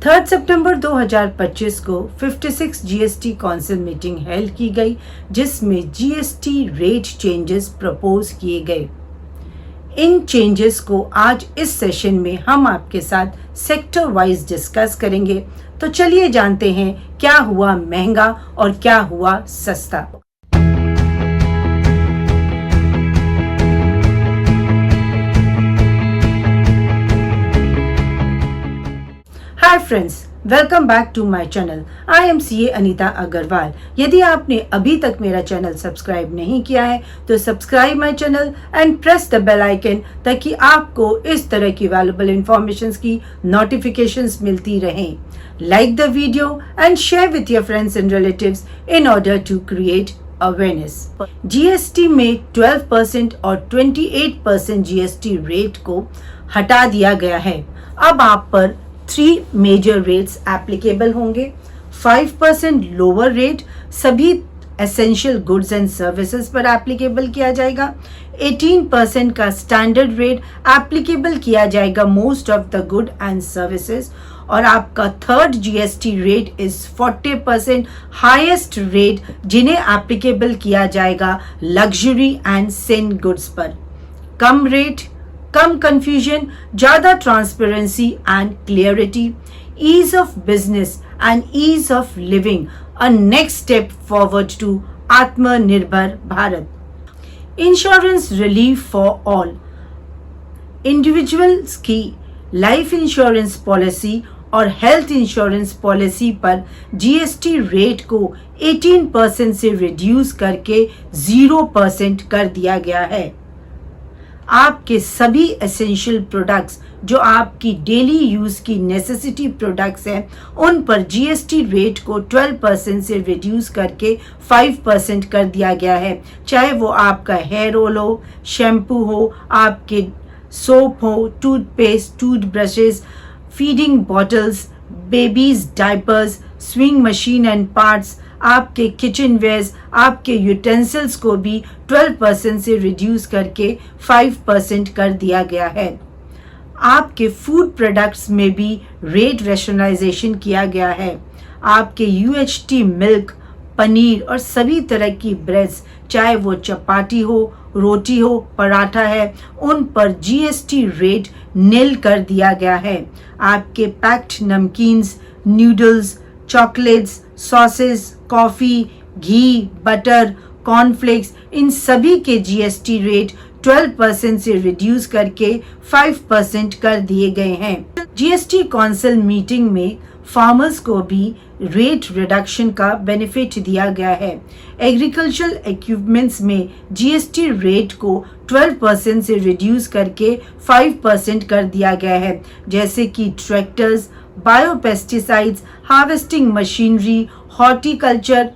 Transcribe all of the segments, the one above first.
3 सितंबर 2025 को 56 GST council meeting held की गई, जिसमें जीएसटी रेट चेंजेस प्रपोज किए गए। इन चेंजेस को आज इस सेशन में हम आपके साथ सेक्टर वाइज डिस्कस करेंगे। तो चलिए जानते हैं क्या हुआ महंगा और क्या हुआ सस्ता। Hi friends, welcome back to my channel. I am CA Anita Agarwal. यदि आपने अभी तक मेरा चैनल सब्सक्राइब नहीं किया है तो subscribe my channel and press the bell icon, ताकि आपको इस तरह की वैल्यूएबल इंफॉर्मेशन की नोटिफिकेशंस मिलती रहें। Like the video and share with your friends and relatives in order to create awareness. GST में 12% और 28% जीएसटी रेट को हटा दिया गया है। अब आप पर 3 मेजर रेट्स एप्लीकेबल होंगे। 5% लोअर रेट सभी एसेंशियल गुड्स एंड सर्विसेज पर एप्लीकेबल किया जाएगा। 18% का स्टैंडर्ड रेट एप्लीकेबल किया जाएगा most of the good and services. और आपका third GST rate is 40% highest rate, जिन्हें एप्लीकेबल किया जाएगा लग्जरी एंड सिन गुड्स पर। कम रेट, कम कंफ्यूजन, ज्यादा transparency and clarity, ease of business and ease of living, a next step forward to Atmanirbhar Bharat. Insurance relief for all. Individuals की life insurance policy और हेल्थ इंश्योरेंस पॉलिसी पर GST rate को 18% से reduce करके 0% कर दिया गया है। आपके सभी एसेंशियल प्रोडक्ट्स जो आपकी डेली यूज की नेसेसिटी प्रोडक्ट्स हैं, उन पर जीएसटी रेट को 12% से रिड्यूस करके 5% कर दिया गया है। चाहे वो आपका हेयर ऑयल हो, शैम्पू हो, आपके सोप हो, toothpaste, toothbrushes, feeding bottles, babies diapers, swing machine and parts, आपके किचन वेयर्स, आपके यूटेंसिल्स को भी 12% से रिड्यूस करके 5% कर दिया गया है। आपके फूड प्रोडक्ट्स में भी रेट रैशनलाइजेशन किया गया है। आपके यूएचटी मिल्क, पनीर और सभी तरह की ब्रेड्स, चाहे वो चपाती हो, रोटी हो, पराठा है, उन पर जीएसटी रेट नील कर दिया गया है। आपके पैक्ड नमकीन्स, नूडल्स, चॉकलेट्स, सॉसेस, कॉफ़ी, घी, बटर, कॉर्नफ्लेक्स, इन सभी के जीएसटी रेट 12% से रिड्यूस करके 5% कर दिए गए हैं। जीएसटी काउंसिल मीटिंग में फार्मर्स को भी रेट रिडक्शन का बेनिफिट दिया गया है। एग्रीकल्चरल इक्विपमेंट्स में जीएसटी रेट को 12% से रिड्यूस करके 5% कर दिया गया है, जैसे कि tractors, biopesticides, harvesting machinery, horticulture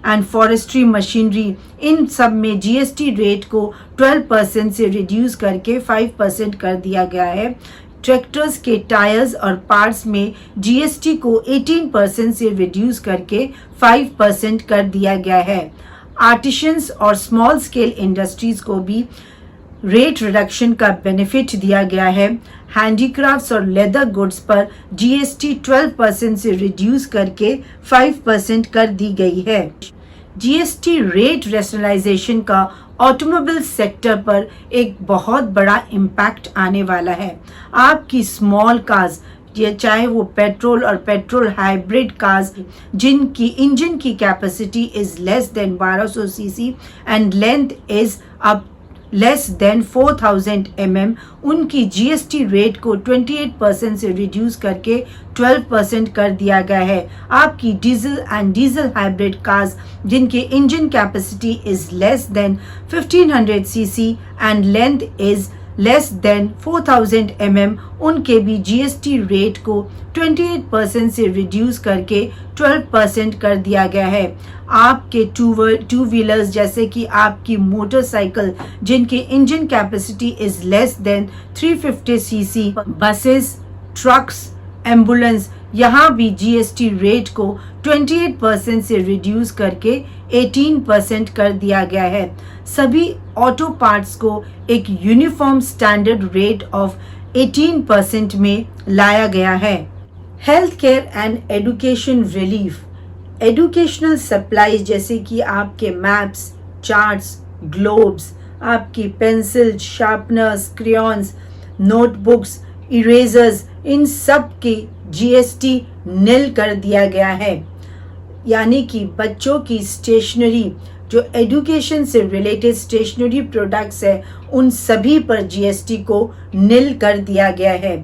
and forestry machinery, इन सब में जीएसटी रेट को 12% से रिड्यूस करके 5% कर दिया गया है। ट्रैक्टर्स के टायर्स और पार्ट्स में जीएसटी को 18% से रिड्यूस करके 5% कर दिया गया है। आर्टिशंस और स्मॉल स्केल इंडस्ट्रीज को भी रेट रिडक्शन का बेनिफिट दिया गया है। हैंडीक्राफ्ट्स और लेदर गुड्स पर जीएसटी 12% से रिड्यूस करके 5% कर दी गई है। जीएसटी रेट रैशनलाइजेशन का ऑटोमोबाइल सेक्टर पर एक बहुत बड़ा इम्पैक्ट आने वाला है। आपकी स्मॉल कार्स, ये चाहे वो पेट्रोल और पेट्रोल हाइब्रिड कार्स, जिनकी इंजन की capacity is less then 1200 CC and length is up less than 4000 mm, उनकी जीएसटी रेट को 28% से रिड्यूस करके 12% कर दिया गया है। आपकी diesel and diesel hybrid cars, जिनके engine capacity is less than 1500 cc and length is less than 4000 mm, उनके भी जीएसटी रेट को 28% से रिड्यूस करके 12% कर दिया गया है। आपके टू व्हीलर्स, जैसे कि आपकी मोटरसाइकिल, जिनकी engine capacity is less then 350 CC, buses, trucks, ambulance, यहाँ भी जीएसटी रेट को 28% से रिड्यूस करके 18% कर दिया गया है। सभी ऑटो पार्ट्स को एक यूनिफॉर्म स्टैंडर्ड रेट ऑफ 18% में लाया गया है। Health care and education relief, educational supplies जैसे कि आपके मैप्स, चार्ट्स, ग्लोब्स, आपकी pencil, sharpeners, crayons, notebooks, erasers, इन सब की जीएसटी नील कर दिया गया है। यानी कि बच्चों की स्टेशनरी, जो एजुकेशन से रिलेटेड स्टेशनरी प्रोडक्ट्स है, उन सभी पर जीएसटी को नील कर दिया गया है।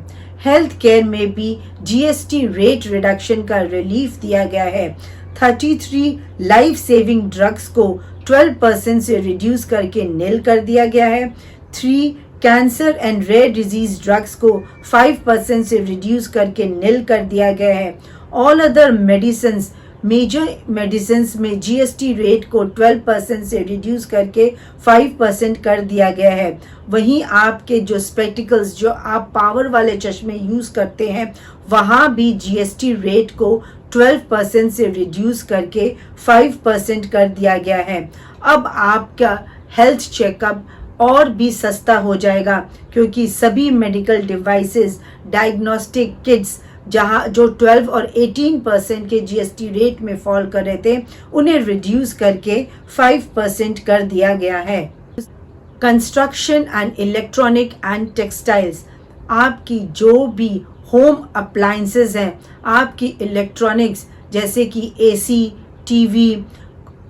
हेल्थ केयर में भी जीएसटी रेट रिडक्शन का रिलीफ दिया गया है। 33 लाइफ सेविंग ड्रग्स को 12% से रिड्यूस करके नील कर दिया गया है। 3 cancer and rare disease drugs को 5% से रिड्यूस करके नील कर दिया गया है। All other medicines, major medicines में जीएसटी रेट को 12% से रिड्यूस करके 5% कर दिया गया है। वहीं आपके जो स्पेक्टिकल्स, जो आप पावर वाले चश्मे यूज़ करते हैं, वहाँ भी जीएसटी रेट को 12% से रिड्यूस करके 5% कर दिया गया है। अब आपका हेल्थ चेकअप और भी सस्ता हो जाएगा, क्योंकि सभी मेडिकल डिवाइसेस, डायग्नोस्टिक किट्स जहां जो 12 और 18% के जीएसटी रेट में फॉल कर रहे थे, उन्हें रिड्यूस करके 5% कर दिया गया है। Construction and electronic and textiles, आपकी जो भी होम अप्लायंसेस हैं, आपकी इलेक्ट्रॉनिक्स जैसे कि एसी, टीवी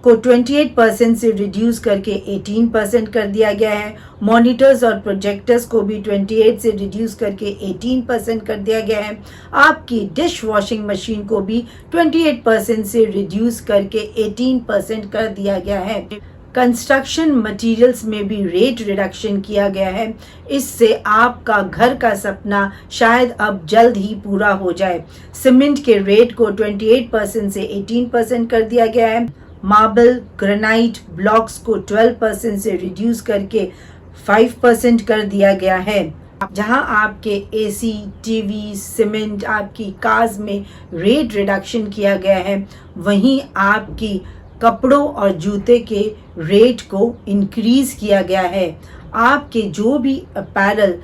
को 28% से रिड्यूस करके 18% कर दिया गया है। मॉनिटर्स और प्रोजेक्टर्स को भी 28 से रिड्यूस करके 18% कर दिया गया है। आपकी डिश वॉशिंग मशीन को भी 28% से रिड्यूस करके 18% कर दिया गया है। कंस्ट्रक्शन मटेरियल्स में भी रेट रिडक्शन किया गया है। इससे आपका घर का सपना शायद अब जल्द ही पूरा हो जाए। सीमेंट के रेट को 28% से 18% कर दिया गया है। मार्बल, ग्रेनाइट ब्लॉक्स को 12% से रिड्यूस करके 5% कर दिया गया है। जहां आपके एसी, टीवी, सीमेंट, आपकी कार्स में रेट रिडक्शन किया गया है, वहीं आपकी कपड़ों और जूते के रेट को इंक्रीज किया गया है। आपके जो भी अपैरल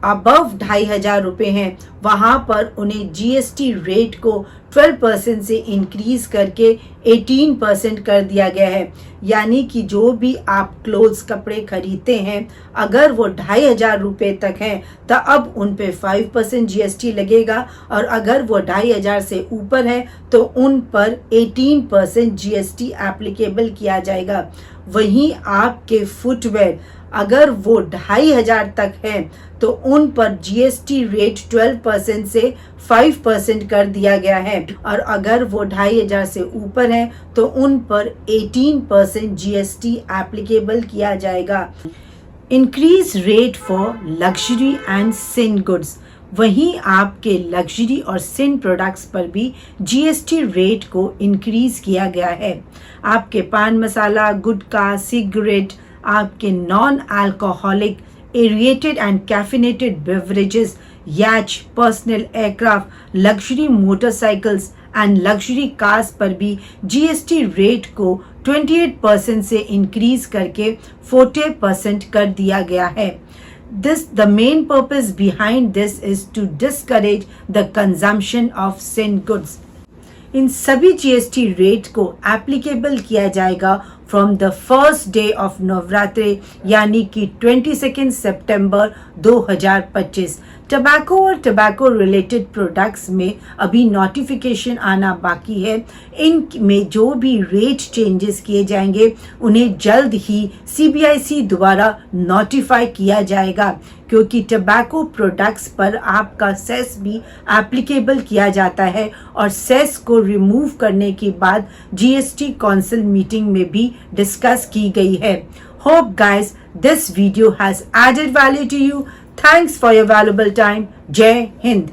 अबव 2,500 रुपये हैं, वहाँ पर उन्हें जीएसटी रेट को 12% से इंक्रीज करके 18% कर दिया गया है। यानी कि जो भी आप क्लोथ्स, कपड़े खरीदते हैं, अगर वो 2,500 रुपये तक हैं, तो अब उन पे 5% जीएसटी लगेगा, और अगर वो 2,500 से ऊपर है तो उन पर 18% जीएसटी एप्लीकेबल किया जाएगा। वहीं आपके फुटवेयर, अगर वो 2,500 तक है तो उन पर जीएसटी रेट 12% से 5% कर दिया गया है, और अगर वो 2,500 से ऊपर है तो उन पर 18% जीएसटी एप्लीकेबल किया जाएगा। Increase rate for luxury and sin goods, वहीं आपके लग्जरी और सिन प्रोडक्ट्स पर भी जीएसटी रेट को इंक्रीज किया गया है। आपके पान मसाला, गुटखा, सिगरेट, आपके non alcoholic, aerated and caffeinated beverages, yacht, personal aircraft, luxury motorcycles and luxury cars पर भी जीएसटी रेट को 28% से इंक्रीज करके 40% कर दिया गया है। The main purpose behind this is to discourage the consumption of sin goods. इन सभी जीएसटी रेट को एप्लीकेबल किया जाएगा from the first day of Navratri, यानी कि 22 सितंबर 2025। टबैको और टबैको रिलेटेड प्रोडक्ट्स में अभी नोटिफिकेशन आना बाकी है। इन में जो भी रेट चेंजेस किए जाएंगे उन्हें जल्द ही सीबीआईसी द्वारा नोटिफाई किया जाएगा, क्योंकि टबैको प्रोडक्ट्स पर आपका सेस भी एप्लीकेबल किया जाता है, और सेस को रिमूव करने के बाद जीएसटी काउंसिल मीटिंग में भी डिस्कस की गई है। Hope guys this video has added value to you. Thanks for your valuable time. Jai Hind.